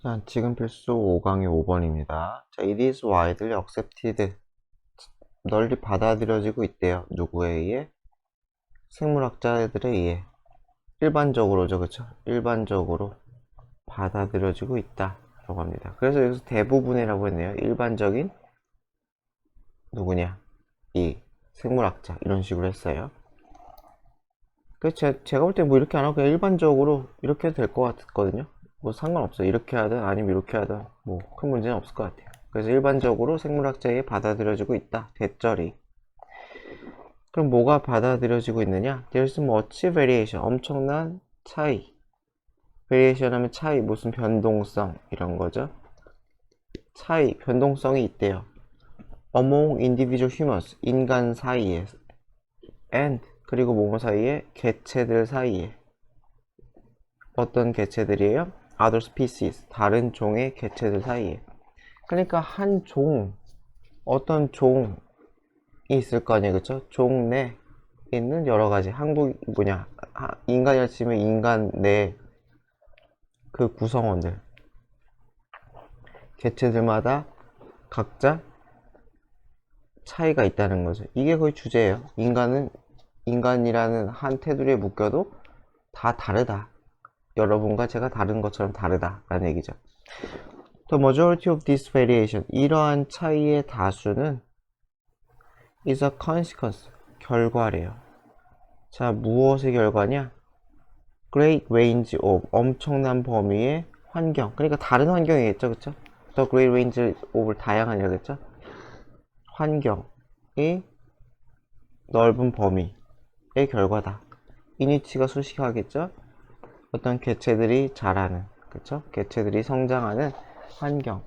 자, 지금 필수 5강의 5번입니다. 자, it is widely accepted. 널리 받아들여지고 있대요. 누구에 의해? 생물학자들에 의해. 일반적으로죠, 그쵸? 일반적으로 받아들여지고 있다. 라고 합니다. 그래서 여기서 대부분이라고 했네요. 일반적인 누구냐? 이 생물학자. 이런 식으로 했어요. 그래서 제가 볼 때 뭐 이렇게 안 하고 그냥 일반적으로 이렇게 해도 될 것 같거든요. 뭐 상관없어요. 이렇게 하든 아니면 이렇게 하든 뭐 큰 문제는 없을 것 같아요. 그래서 일반적으로 생물학자에 받아들여지고 있다. 대절이. 그럼 뭐가 받아들여지고 있느냐? There's much variation. 엄청난 차이. variation 하면 차이, 무슨 변동성 이런 거죠. 차이, 변동성이 있대요. Among individual humans. 인간 사이에. And 그리고 뭐뭐 사이에? 개체들 사이에. 어떤 개체들이에요? Other species. 다른 종의 개체들 사이에. 그러니까 한 종, 어떤 종이 있을 거 아니에요, 그쵸? 종 내 있는 여러 가지 인간이라 치면 인간 내 그 구성원들, 개체들마다 각자 차이가 있다는 거죠. 이게 거의 주제예요. 인간이라는 한 테두리에 묶여도 다 다르다. 여러분과 제가 다른 것처럼 다르다 라는 얘기죠. The majority of this variation, 이러한 차이의 다수는 is a consequence, 결과래요. 자, 무엇의 결과냐? Great range of, 엄청난 범위의 환경. 그러니까 다른 환경이겠죠, 그쵸? The great range of, 다양한 이라겠죠? 환경의 넓은 범위의 결과다. 이니치가 수식하겠죠? 어떤 개체들이 자라는, 그쵸? 개체들이 성장하는 환경.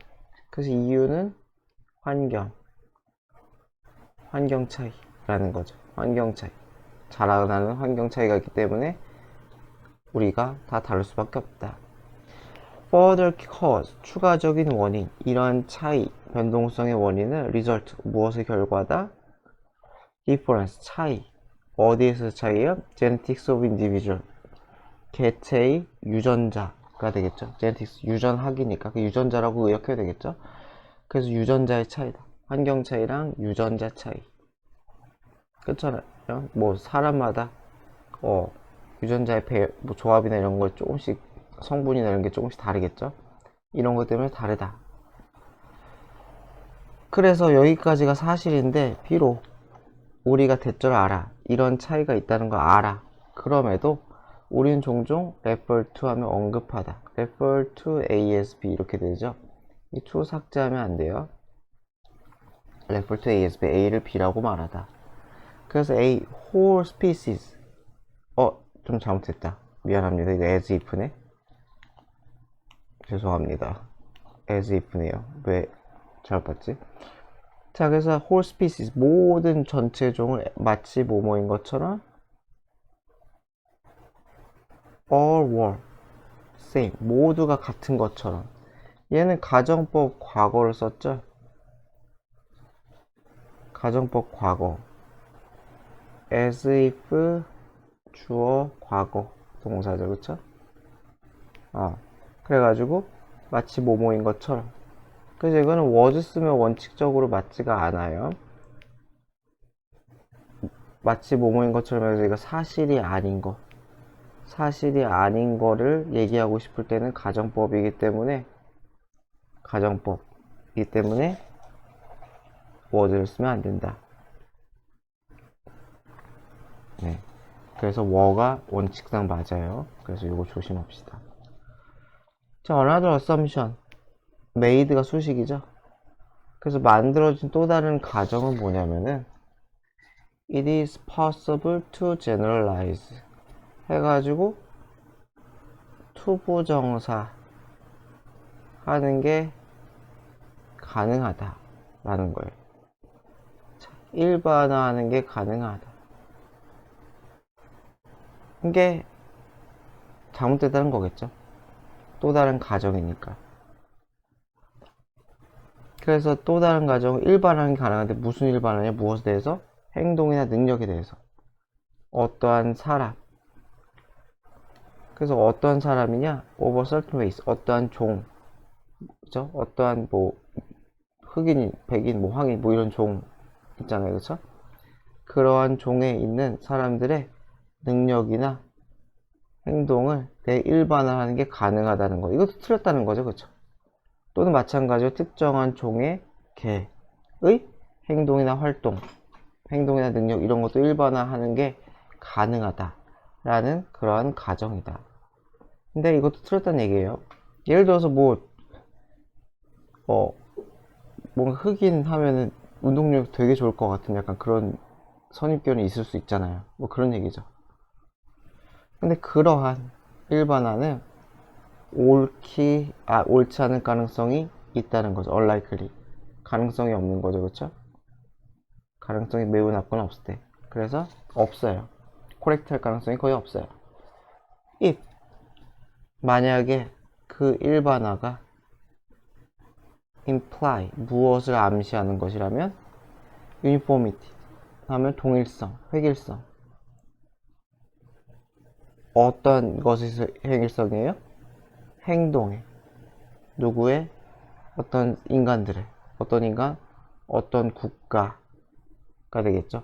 그래서 이유는 환경 차이라는 거죠. 환경 차이. 자라나는 환경 차이가 있기 때문에 우리가 다 다를 수밖에 없다. Further cause, 추가적인 원인. 이러한 차이, 변동성의 원인은 result, 무엇의 결과다? difference, 차이. 어디에서 차이요? genetics of individual, 개체의 유전자가 되겠죠. genetics, 유전학이니까 그 유전자라고 의역해야 되겠죠. 그래서 유전자의 차이다. 환경 차이랑 유전자 차이. 그렇잖아요. 뭐 사람마다 유전자의 뭐 조합이나 이런 거 조금씩, 성분이나 이런 게 조금씩 다르겠죠. 이런 것 때문에 다르다. 그래서 여기까지가 사실인데, 비록 우리가 대절 알아, 이런 차이가 있다는 걸 알아. 그럼에도 우리는 종종 refer to 하면 언급하다. refer to A as B 이렇게 되죠. 이 to 삭제하면 안 돼요. refer to A as B, A를 B라고 말하다. 그래서 A, whole species. 좀 잘못했다. 미안합니다. 이거 as if네. 죄송합니다. as if네요. 왜 잘못 봤지? 자, 그래서 whole species, 모든 전체 종을 마치 뭐뭐인 것처럼 all were same, 모두가 같은 것처럼. 얘는 가정법 과거를 썼죠? 가정법 과거. as if 주어 과거 동사죠, 그쵸? 그래가지고 마치 뭐뭐인 것처럼. 그래서 이거는 was 쓰면 원칙적으로 맞지가 않아요. 마치 뭐뭐인 것처럼 해서 이거 사실이 아닌 거를 얘기하고 싶을 때는 가정법이기 때문에 was를 쓰면 안 된다. 네. 그래서 were가 원칙상 맞아요. 그래서 이거 조심합시다. 자, another assumption. made가 수식이죠. 그래서 만들어진 또 다른 가정은 뭐냐면은 it is possible to generalize 해가지고 투부정사 하는 게 가능하다 라는 거예요. 자, 일반화하는 게 가능하다. 이게 잘못됐다는 거겠죠. 또 다른 가정이니까. 그래서 또 다른 가정은 일반화는 가능한데, 무슨 일반화냐? 무엇에 대해서? 행동이나 능력에 대해서. 어떠한 사람. 그래서 어떠한 사람이냐? over certain ways. 어떠한 종. 그죠? 어떠한 뭐 흑인, 백인, 뭐 황인, 뭐 이런 종 있잖아요, 그쵸? 그러한 종에 있는 사람들의 능력이나 행동을 대일반화하는 게 가능하다는 거. 이것도 틀렸다는 거죠, 그쵸? 또는 마찬가지로 특정한 종의 개의 행동이나 활동, 행동이나 능력 이런 것도 일반화하는 게 가능하다라는 그러한 가정이다. 근데 이것도 틀렸다는 얘기예요. 예를 들어서 뭔가 흑인 하면은 운동력 되게 좋을 것 같은 약간 그런 선입견이 있을 수 있잖아요. 뭐 그런 얘기죠. 근데 그러한 일반화는 옳지 않은 가능성이 있다는 거죠. unlikely. 가능성이 없는 거죠. 그쵸? 가능성이 매우 낮거나 없을 때. 그래서 없어요. correct 할 가능성이 거의 없어요. if 만약에 그 일반화가 imply 무엇을 암시하는 것이라면 uniformity 하면 동일성, 획일성. 어떤 것이 획일성이에요? 행동에 누구의 어떤 인간들의 어떤 인간 어떤 국가가 되겠죠.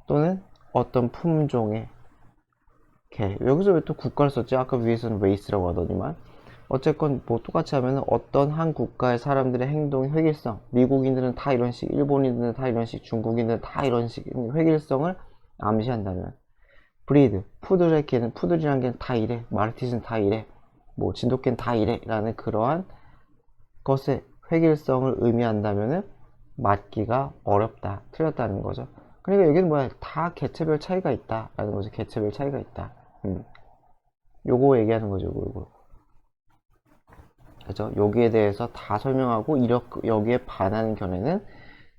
또는 어떤 품종의 개. 여기서 왜 또 국가를 썼지? 아까 위에서는 레이스라고 하더니만 어쨌건 뭐 똑같이 하면 어떤 한 국가의 사람들의 행동의 획일성, 미국인들은 다 이런 식, 일본인들은 다 이런 식, 중국인들은 다 이런 식 획일성을 암시한다면 브리드, 푸들의 개는 푸들이란 개는 다 이래, 마르티즈는 다 이래, 뭐 진돗개는 다 이래 라는 그러한 것의 획일성을 의미한다면은 맞기가 어렵다, 틀렸다는 거죠. 그러니까 여기는 뭐야, 다 개체별 차이가 있다 라는 거죠. 개체별 차이가 있다. 요거 얘기하는 거죠. 요거. 그죠? 여기에 대해서 다 설명하고 여기에 반하는 견해는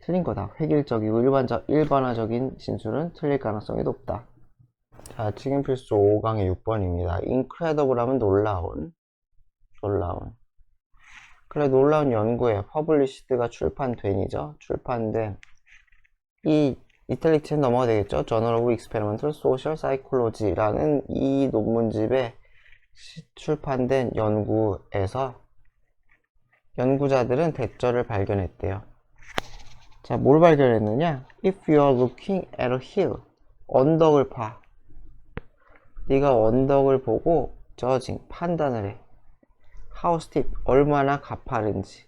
틀린 거다. 획일적이고 일반화적인 진술은 틀릴 가능성이 높다. 자, 지금 필수 5강의 6번입니다. incredible 하면 놀라운. 그래, 놀라운 연구에 published가 출판된이죠. 출판된 이 이탈릭체는 넘어가 되겠죠. Journal of Experimental Social Psychology라는 이 논문집에 출판된 연구에서 연구자들은 대절을 발견했대요. 자, 뭘 발견했느냐? If you are looking at a hill, 언덕을 봐. 네가 언덕을 보고 judging, 판단을 해. How steep, 얼마나 가파른지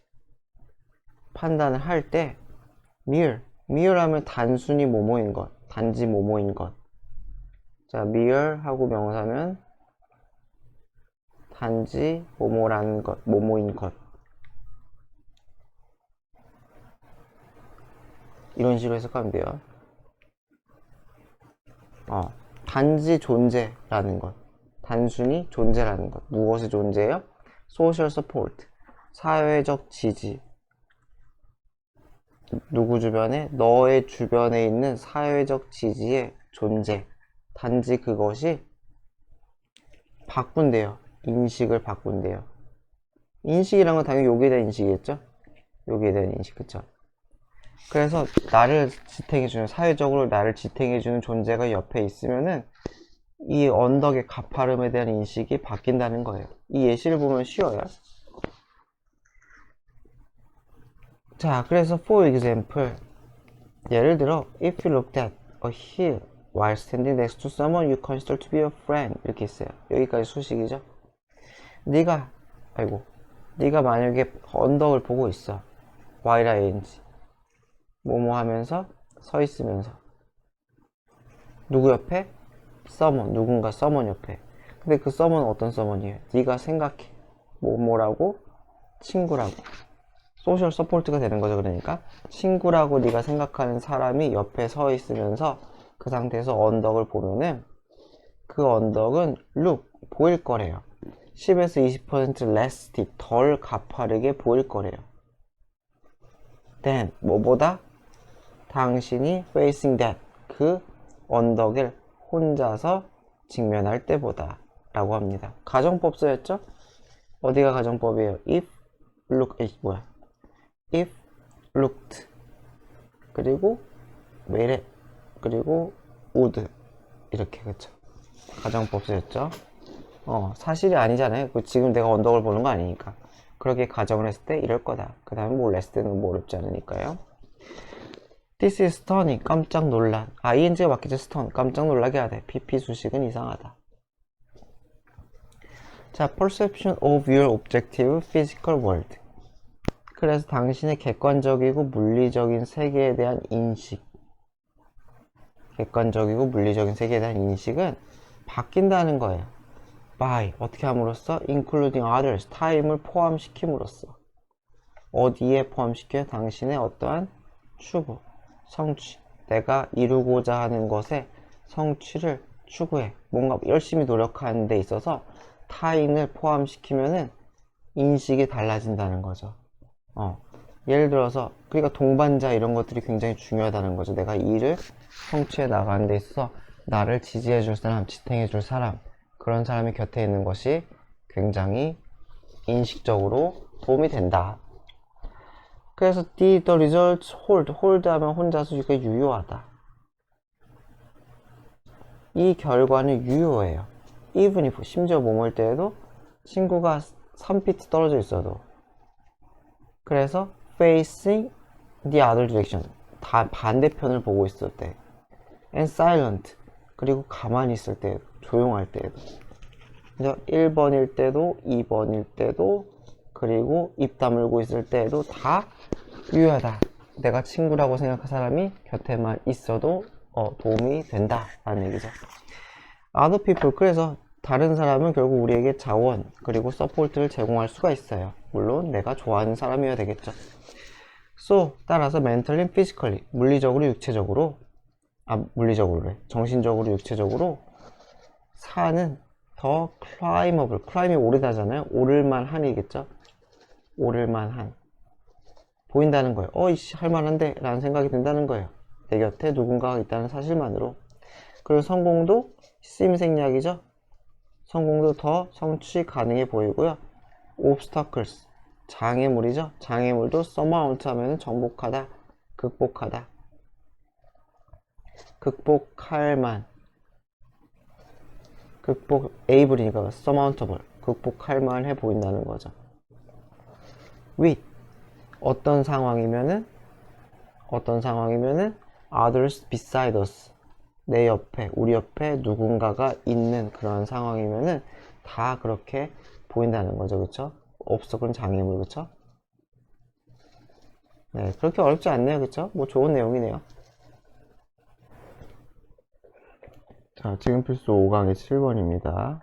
판단을 할 때 mere 하면 단순히 뭐뭐인 것, 단지 뭐뭐인 것. 자, mere 하고 명사면 단지 뭐뭐라는 것, 뭐뭐인 것. 이런 식으로 해석하면 돼요. 단지 존재라는 것, 단순히 존재라는 것. 무엇이 존재예요? social support, 사회적 지지. 누구 주변에? 너의 주변에 있는 사회적 지지의 존재. 단지 그것이 바꾼대요. 인식을 바꾼대요. 인식이란 건 당연히 여기에 대한 인식이겠죠? 여기에 대한 인식, 그쵸? 그래서 나를 지탱해주는, 사회적으로 나를 지탱해주는 존재가 옆에 있으면은 이 언덕의 가파름에 대한 인식이 바뀐다는 거예요. 이 예시를 보면 쉬워요. 자, 그래서 for example, 예를 들어 if you looked at a hill while standing next to someone you consider to be a friend 이렇게 있어요. 여기까지 수식이죠. 네가 만약에 언덕을 보고 있어. whileing 뭐뭐 하면서 서 있으면서 누구 옆에? someone, 누군가 someone 옆에. 근데 그 someone은 어떤 someone이에요? 네가 생각해. 뭐뭐라고? 친구라고. 소셜 서포트가 되는 거죠. 그러니까 친구라고 네가 생각하는 사람이 옆에 서 있으면서 그 상태에서 언덕을 보면은 그 언덕은 look, 보일 거래요. 10에서 20% less steep, 덜 가파르게 보일 거래요. then, 뭐보다? 당신이 facing that, 그 언덕을 혼자서 직면할 때보다 라고 합니다. 가정법 쓰였죠? 어디가 가정법이에요? if looked 그리고 왜래 그리고 would 이렇게, 그쵸? 가정법 쓰였죠? 사실이 아니잖아요. 지금 내가 언덕을 보는 거 아니니까. 그렇게 가정을 했을 때 이럴 거다. 그 다음에 뭐 레스트는 뭐 어렵지 않으니까요. This is stunning. 깜짝 놀란. ing가 맞겠죠. stun. 깜짝 놀라게 하되. pp 수식은 이상하다. 자, perception of your objective physical world. 그래서 당신의 객관적이고 물리적인 세계에 대한 인식. 객관적이고 물리적인 세계에 대한 인식은 바뀐다는 거예요. by. 어떻게 함으로써? including others. 타임을 포함시킴으로써. 어디에 포함시켜요? 당신의 어떠한 추구, 성취. 내가 이루고자 하는 것에 성취를 추구해. 뭔가 열심히 노력하는 데 있어서 타인을 포함시키면은 인식이 달라진다는 거죠. 예를 들어서, 그러니까 동반자 이런 것들이 굉장히 중요하다는 거죠. 내가 일을 성취해 나가는 데 있어서 나를 지지해 줄 사람, 지탱해 줄 사람, 그런 사람이 곁에 있는 것이 굉장히 인식적으로 도움이 된다. 그래서 the results hold 하면 혼자서 이게 유효하다. 이 결과는 유효해요. even if, 심지어 뭐뭐일 때에도 친구가 3피트 떨어져 있어도. 그래서 facing the other direction, 다 반대편을 보고 있을 때. and silent, 그리고 가만히 있을 때, 조용할 때에도. 1번일 때도 2번일 때도 그리고 입 다물고 있을 때에도 다 유효하다. 내가 친구라고 생각할 사람이 곁에만 있어도 도움이 된다 라는 얘기죠. other people, 그래서 다른 사람은 결국 우리에게 자원 그리고 서포트를 제공할 수가 있어요. 물론 내가 좋아하는 사람이어야 되겠죠. so, 따라서 mentally and physically, 물리적으로 육체적으로 물리적으로래, 정신적으로 육체적으로 사는 더 climbable, climb이 오르다잖아요. 오를만 한이겠죠. 오를만 한, 보인다는 거예요. 이씨 할만한데 라는 생각이 든다는 거예요. 내 곁에 누군가가 있다는 사실만으로. 그리고 성공도 심생략이죠. 성공도 더 성취 가능해 보이고요. obstacles, 장애물이죠. 장애물도 surmount 하면 정복하다, 극복하다, 극복할만, able이니까 surmountable, 극복할만 해 보인다는 거죠. with, 어떤 상황이면은 others beside us, 내 옆에, 우리 옆에 누군가가 있는 그런 상황이면은 다 그렇게 보인다는 거죠. 그쵸? obstacle은 장애물, 그쵸? 네, 그렇게 어렵지 않네요. 그쵸? 뭐 좋은 내용이네요. 자, 지금 필수 5강의 7번입니다.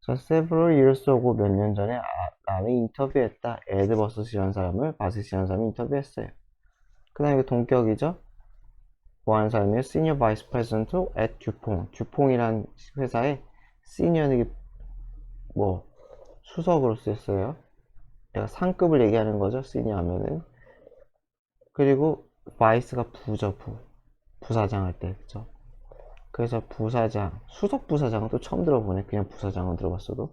자, several years ago, 몇 년 전에 나는 인터뷰했다. 에드버스라는 사람을 바스라는 사람이 인터뷰했어요. 그 다음에 동격이죠. 뭐 하는 사람이에요? Senior Vice President at DuPont. DuPont이란 회사의 시니어는 뭐 수석으로 쓰였어요. 내가 상급을 얘기하는 거죠. 시니어 하면은. 그리고 Vice가 부죠. 부사장 할 때, 그쵸? 그래서 부사장, 수석 부사장은 또 처음 들어보네. 그냥 부사장은 들어봤어도.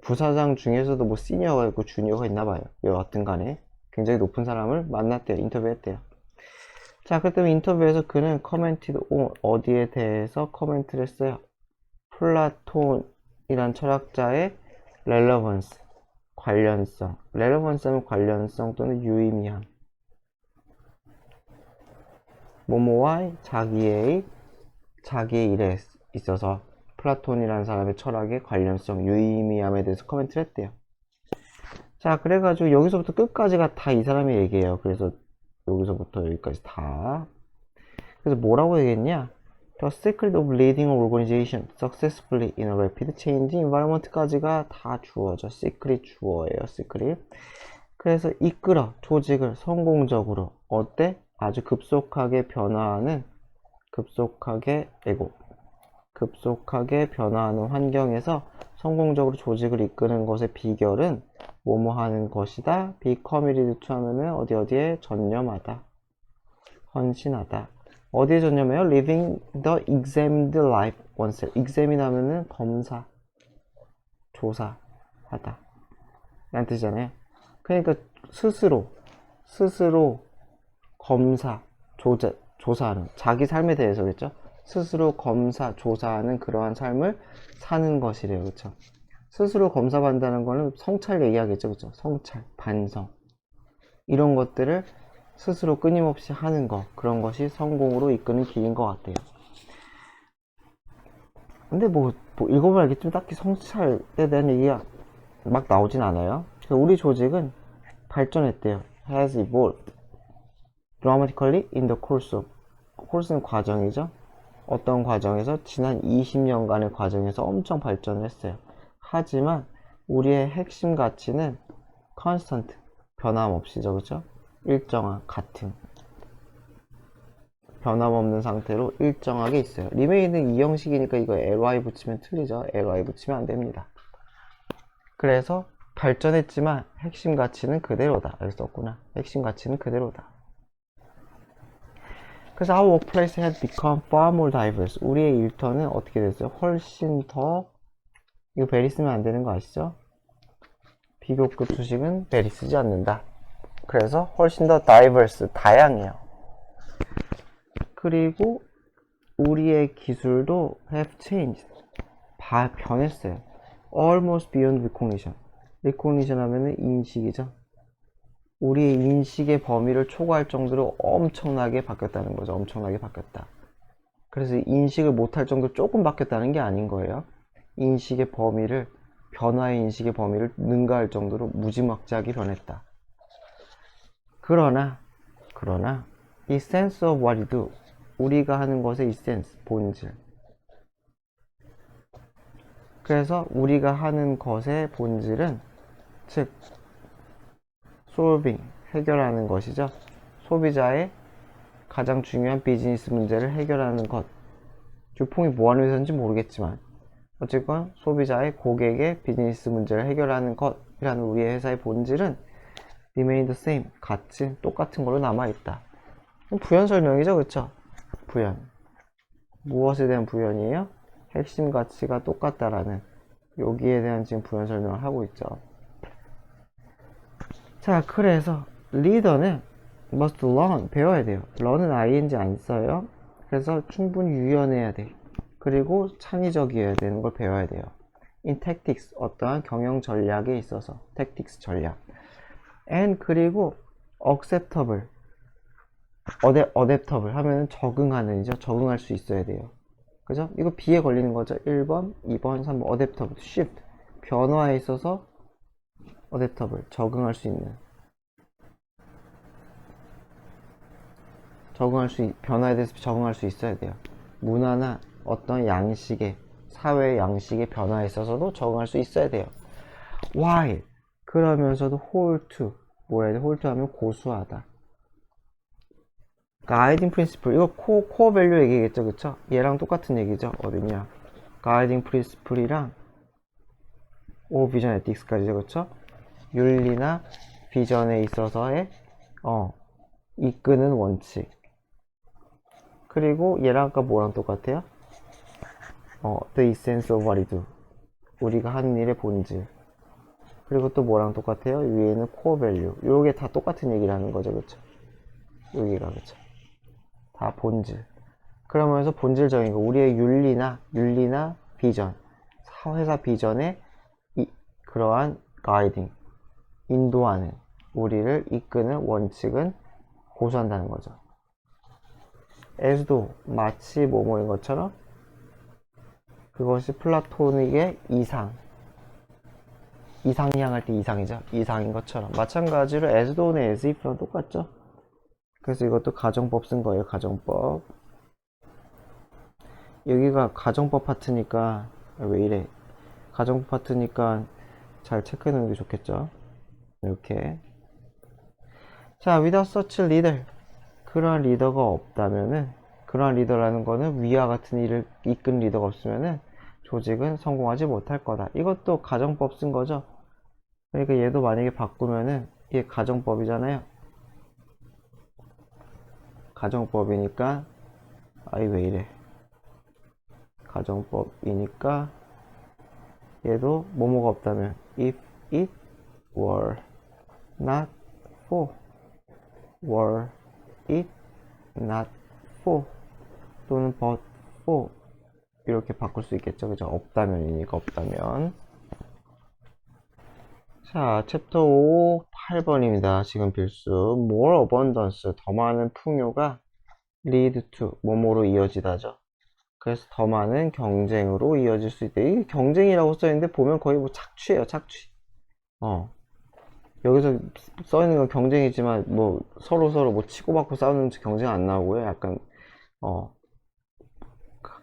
부사장 중에서도 뭐 시니어가 있고 주니어가 있나 봐요. 여하튼 간에 굉장히 높은 사람을 만났대요. 인터뷰했대요. 자, 그때 인터뷰에서 그는 커멘티드 어디에 대해서 커멘트를 했어요? 플라톤이란 철학자의 relevance, 관련성. relevance는 관련성 또는 유의미함. 뭐뭐와 자기의 일에 있어서 플라톤이라는 사람의 철학의 관련성, 유의미함에 대해서 커멘트를 했대요. 자, 그래가지고 여기서부터 끝까지가 다 이 사람의 얘기예요. 그래서 여기서부터 여기까지 다. 그래서 뭐라고 얘기했냐? The secret of leading an organization successfully in a rapid changing environment까지가 다 주어죠. secret 주어예요. secret. 그래서 이끌어 조직을 성공적으로 어때? 아주 급속하게 변화하는 환경에서 성공적으로 조직을 이끄는 것의 비결은 뭐뭐 하는 것이다. be committed to 하면은 어디에 전념하다, 헌신하다. 어디에 전념해요? living the examined life oneself. examine 하면은 검사, 조사하다 라는 뜻이잖아요. 그러니까 스스로 검사, 조사하는, 자기 삶에 대해서겠죠. 스스로 검사, 조사하는 그러한 삶을 사는 것이래요. 그쵸? 스스로 검사받는다는 거는 성찰 얘기하겠죠. 그죠? 성찰, 반성. 이런 것들을 스스로 끊임없이 하는 것. 그런 것이 성공으로 이끄는 길인 것 같아요. 근데 뭐 읽어보면 알겠지만 딱히 성찰에 대한 얘기가 막 나오진 않아요. 그래서 우리 조직은 발전했대요. has evolved dramatically in the course of. course는 과정이죠. 어떤 과정에서 지난 20년간의 과정에서 엄청 발전을 했어요. 하지만 우리의 핵심 가치는 constant, 변함없이죠. 그죠? 일정한, 같은, 변함없는 상태로 일정하게 있어요. remain은 이 형식이니까 이거 ly 붙이면 틀리죠. ly 붙이면 안 됩니다. 그래서 발전했지만 핵심 가치는 그대로다. 여기 썼구나. 핵심 가치는 그대로다. 그래서 our workplace had become far more diverse. 우리의 일터는 어떻게 됐어요? 훨씬 더, 이거 베리 쓰면 안 되는 거 아시죠? 비교급 수식은 베리 쓰지 않는다. 그래서 훨씬 더 diverse, 다양해요. 그리고 우리의 기술도 have changed. 변했어요. almost beyond recognition. recognition 하면은 인식이죠. 우리의 인식의 범위를 초과할 정도로 엄청나게 바뀌었다는 거죠. 엄청나게 바뀌었다. 그래서 인식을 못할 정도로 조금 바뀌었다는 게 아닌 거예요. 인식의 범위를, 변화의 인식의 범위를 능가할 정도로 무지막지하게 변했다. 그러나 이 sense of what you do, 우리가 하는 것의 essence, 본질. 그래서 우리가 하는 것의 본질은, 즉 solving, 해결하는 것이죠. 소비자의 가장 중요한 비즈니스 문제를 해결하는 것. 듀퐁이 뭐 하는 회사인지 모르겠지만 어쨌건 소비자의, 고객의 비즈니스 문제를 해결하는 것이라는 우리의 회사의 본질은 remain the same, 같이 똑같은 걸로 남아있다. 부연 설명이죠. 그쵸? 부연. 무엇에 대한 부연이에요? 핵심 가치가 똑같다라는, 여기에 대한 지금 부연 설명을 하고 있죠. 자, 그래서 리더는 must learn, 배워야 돼요. learn은 ing 안 써요. 그래서 충분히 유연해야 돼. 그리고 창의적이어야 되는 걸 배워야 돼요. in tactics, 어떠한 경영 전략에 있어서. tactics, 전략. and 그리고 acceptable, adaptable 하면은 적응하는이죠. 적응할 수 있어야 돼요. 그죠? 이거 B에 걸리는 거죠. 1번, 2번, 3번, adaptable, shift, 변화에 있어서 adaptable, 적응할 수 있는, 변화에 대해서 적응할 수 있어야 돼요. 문화나 어떤 양식의, 사회의 양식의 변화에 있어서도 적응할 수 있어야 돼요. while, 그러면서도 hold to, 뭐야 돼? hold to 하면 고수하다. guiding principle, 이거 코어 밸류 얘기겠죠. 그쵸? 얘랑 똑같은 얘기죠. 어디냐? guiding principle이랑 비전 에틱스까지죠. 그쵸? 윤리나 비전에 있어서의 이끄는 원칙. 그리고 얘랑 아까 뭐랑 똑같아요? the essence of what you do, 우리가 하는 일의 본질. 그리고 또 뭐랑 똑같아요? 위에는 core value. 요게 다 똑같은 얘기를 하는 거죠. 그쵸? 여기가, 그쵸? 다 본질. 그러면서 본질적인 거, 우리의 윤리나 비전, 회사 비전의 그러한 가이딩, 인도하는, 우리를 이끄는 원칙은 고수한다는 거죠. as도 마치 뭐뭐인 것처럼, 그것이 플라토닉의 이상이 향할 때 이상이죠. 이상인 것처럼. 마찬가지로 as도는 as if랑 똑같죠. 그래서 이것도 가정법 쓴 거예요. 가정법. 여기가 가정법 파트니까, 왜 이래? 가정법 파트니까 잘 체크해 놓는 게 좋겠죠. 이렇게. 자, without such leader, 그러한 리더가 없다면은, 그러한 리더라는 거는 위와 같은 일을 이끈 리더가 없으면은 조직은 성공하지 못할 거다. 이것도 가정법 쓴 거죠. 그러니까 얘도 만약에 바꾸면은 이게 가정법이잖아요. 가정법이니까, 왜 이래? 가정법이니까 얘도 뭐뭐가 없다면 if it were not for, were it not for, 또는 but for, 이렇게 바꿀 수 있겠죠. 그죠? 없다면이니까 없다면. 자, 챕터 5, 8번입니다. 지금 필수. More abundance, 더 많은 풍요가 lead to, 뭐뭐로 이어지다죠. 그래서 더 많은 경쟁으로 이어질 수 있다. 이게 경쟁이라고 써있는데 보면 거의 뭐 착취예요, 착취. 여기서 써있는 건 경쟁이지만 뭐 서로 뭐 치고받고 싸우는 경쟁 안 나오고요. 약간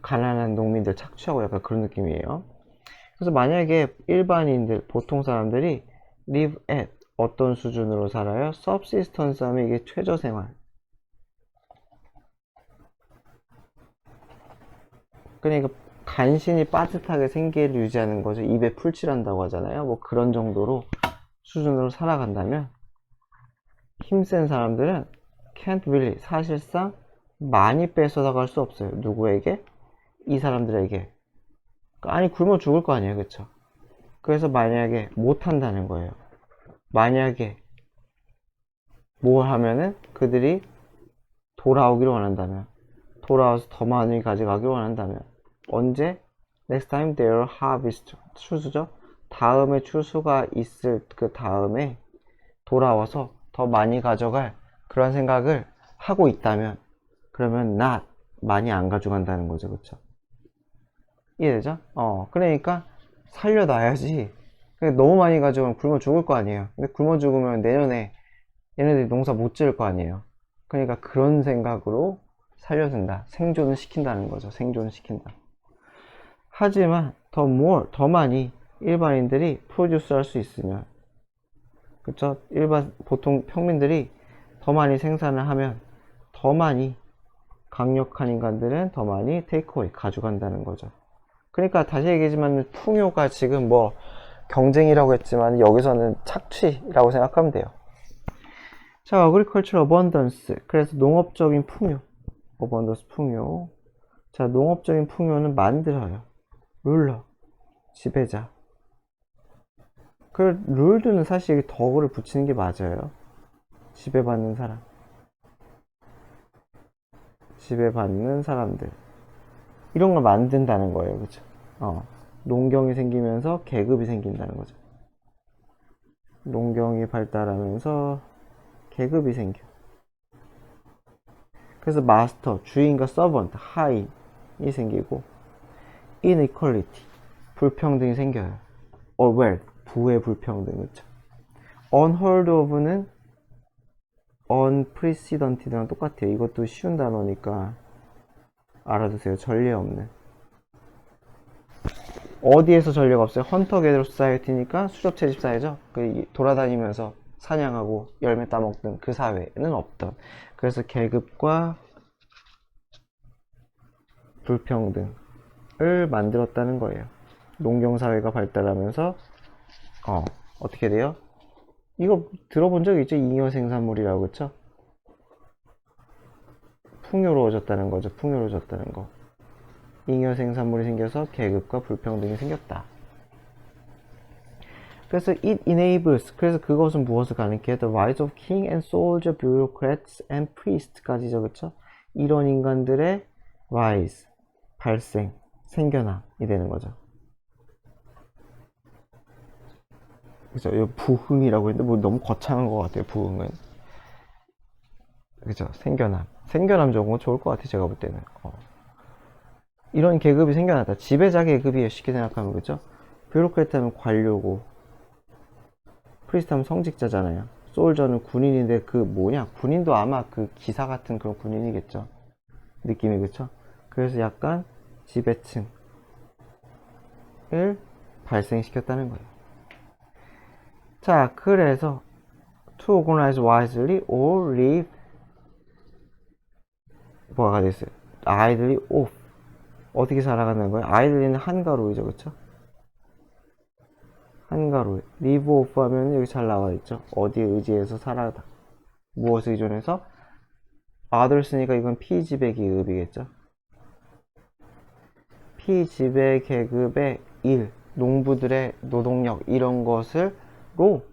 가난한 농민들 착취하고 약간 그런 느낌이에요. 그래서 만약에 일반인들, 보통 사람들이 live at 어떤 수준으로 살아요? subsistence 하면 이게 최저생활. 그러니까 간신히 빠듯하게 생계를 유지하는 거죠. 입에 풀칠한다고 하잖아요. 뭐 그런 정도로 수준으로 살아간다면 힘센 사람들은 can't really, 사실상 많이 뺏어나갈 수 없어요. 누구에게? 이 사람들에게. 아니 굶어 죽을 거 아니에요, 그쵸? 그래서 만약에 못한다는 거예요. 만약에 뭘 하면은 그들이 돌아오기를 원한다면, 돌아와서 더 많이 가져가기를 원한다면, 언제? Next time their harvest, 추수죠? 다음에 추수가 있을 그 다음에 돌아와서 더 많이 가져갈 그런 생각을 하고 있다면, 그러면 not, 많이 안 가져간다는 거죠, 그쵸? 이해되죠? 그러니까 살려놔야지. 너무 많이 가져가면 굶어 죽을 거 아니에요. 근데 굶어 죽으면 내년에 얘네들이 농사 못 지을 거 아니에요. 그러니까 그런 생각으로 살려준다. 생존을 시킨다는 거죠. 생존을 시킨다. 하지만 더 많이 일반인들이 프로듀스 할 수 있으면, 그쵸? 보통 평민들이 더 많이 생산을 하면 더 많이 강력한 인간들은 더 많이 테이크어웨이 가져간다는 거죠. 그러니까 다시 얘기하지만 풍요가 지금 뭐 경쟁이라고 했지만 여기서는 착취라고 생각하면 돼요. 자, agricultural abundance. 그래서 농업적인 풍요. abundance 풍요. 자, 농업적인 풍요는 만들어요. 룰러. 지배자. 그 룰드는 사실 덕을 붙이는 게 맞아요. 지배받는 사람. 지배받는 사람들. 이런 걸 만든다는 거예요. 그쵸? 농경이 생기면서 계급이 생긴다는 거죠. 농경이 발달하면서 계급이 생겨. 그래서 마스터, 주인과 서번트, 하인이 생기고, inequality, 불평등이 생겨요. wealth, 부의 불평등, 그쵸? unheard of는 unprecedented랑 똑같아요. 이것도 쉬운 단어니까 알아두세요. 전례 없는. 어디에서 전례가 없어요? 헌터 게더 소사이어티니까 수렵 채집 사회죠. 돌아다니면서 사냥하고 열매 따먹던 그 사회는 없던. 그래서 계급과 불평등을 만들었다는 거예요. 농경사회가 발달하면서 어떻게 돼요? 이거 들어본 적 있죠? 잉여 생산물이라고, 그쵸? 풍요로워졌다는 거죠. 풍요로워졌다는 거. 잉여 생산물이 생겨서 계급과 불평등이 생겼다. 그래서 it enables, 그래서 그것은 무엇을 가능해? The rise of king and soldier, bureaucrats and priest까지죠, 그쵸? 이런 인간들의 rise, 발생, 생겨남이 되는 거죠. 그죠? 이거 부흥이라고 했는데 뭐 너무 거창한 것 같아요. 부흥은. 그죠? 생겨남 적은 좋을 것 같아요. 제가 볼 때는. 이런 계급이 생겨났다. 지배자 계급이에요. 쉽게 생각하면. 그죠? 뷰로크레트 하면 관료고, 프리스트 하면 성직자잖아요. 솔저는 군인인데 그 뭐냐? 군인도 아마 그 기사 같은 그런 군인이겠죠. 느낌이. 그쵸? 그래서 약간 지배층을 발생시켰다는 거예요. 자, 그래서 to organize wisely or live 뭐가 됐어요? idly off. 어떻게 살아가는 거예요? idly는 한가로이죠, 그쵸? 한가로이. live off 하면 여기 잘 나와 있죠. 어디에 의지해서 살아다. 무엇에 의존해서? others니까 이건 피지배 계급이겠죠. 피지배 계급의 일, 농부들의 노동력 이런 것을로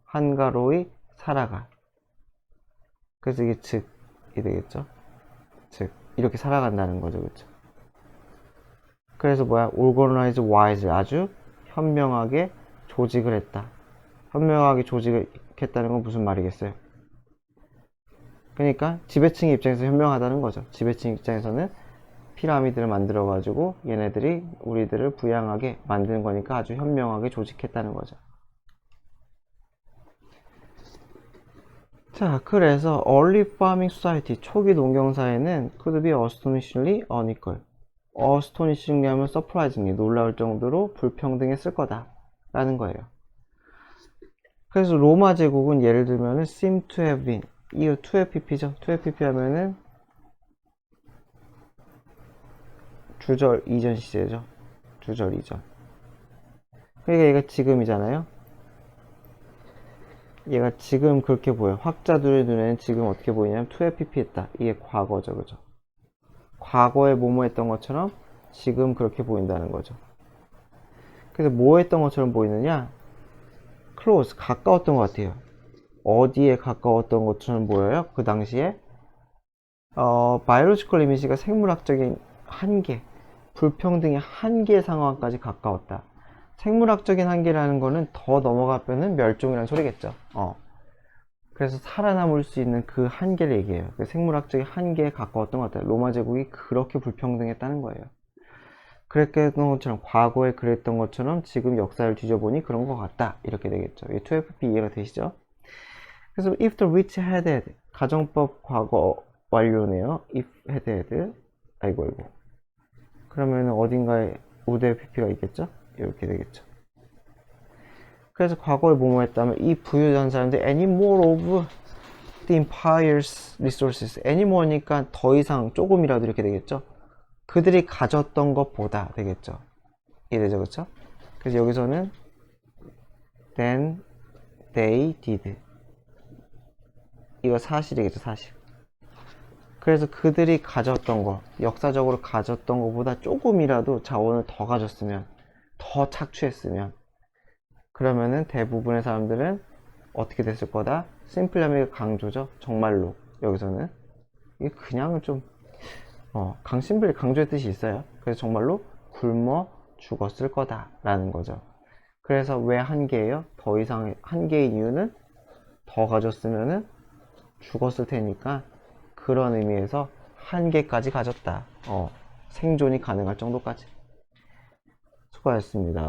한가로이 살아가. 그래서 이게 즉이 되겠죠. 즉 이렇게 살아간다는 거죠, 그렇죠? 그래서 뭐야? organize wise, 아주 현명하게 조직을 했다. 현명하게 조직했다는 건 무슨 말이겠어요? 그러니까 지배층 입장에서 현명하다는 거죠. 지배층 입장에서는 피라미드를 만들어 가지고 얘네들이 우리들을 부양하게 만드는 거니까 아주 현명하게 조직했다는 거죠. 자, 그래서 early farming society, 초기 농경사회는 could be astonishingly unequal. astonishingly 하면 surprisingly, 놀라울 정도로 불평등했을 거다 라는 거예요. 그래서 로마 제국은 예를 들면은 seem to have been, 이거 2FPP죠. 2FP 하면은 주절 이전 시제죠. 주절 이전. 그러니까 얘가 지금이잖아요. 얘가 지금 그렇게 보여. 학자들의 눈에는 지금 어떻게 보이냐면 2FP 했다. 이게 과거죠. 그죠? 과거에 뭐뭐 했던 것처럼 지금 그렇게 보인다는 거죠. 그래서 뭐 했던 것처럼 보이느냐? close, 가까웠던 것 같아요. 어디에 가까웠던 것처럼 보여요? 그 당시에 biological limit가 생물학적인 한계, 불평등의 한계 상황까지 가까웠다. 생물학적인 한계라는 거는 더 넘어가면은 멸종이라는 소리겠죠. 그래서 살아남을 수 있는 그 한계를 얘기해요. 생물학적인 한계에 가까웠던 것 같아요. 로마 제국이 그렇게 불평등했다는 거예요. 그랬던 것처럼, 과거에 그랬던 것처럼 지금 역사를 뒤져보니 그런 것 같다. 이렇게 되겠죠. 이 2FP 이해가 되시죠? 그래서 if the rich had had, 가정법 과거 완료네요. if had had, 아이고 그러면 어딘가에 우대 PP가 있겠죠? 이렇게 되겠죠. 그래서 과거에 뭐뭐 했다면 이 부유한 사람들 any more of the empire's resources, any more니까 더 이상 조금이라도 이렇게 되겠죠. 그들이 가졌던 것보다 되겠죠. 이래죠, 그렇죠? 그래서 여기서는 than they did, 이거 사실이겠죠, 사실. 그래서 그들이 가졌던 거, 역사적으로 가졌던 것보다 조금이라도 자원을 더 가졌으면, 더 착취했으면, 그러면은 대부분의 사람들은 어떻게 됐을 거다? 심플함의 강조죠. 정말로. 여기서는 이게 그냥 좀 강심플이 강조의 뜻이 있어요. 그래서 정말로 굶어 죽었을 거다 라는 거죠. 그래서 왜 한계예요? 더 이상 한계인 이유는 더 가졌으면은 죽었을 테니까, 그런 의미에서 한계까지 가졌다. 생존이 가능할 정도까지. 수고하셨습니다.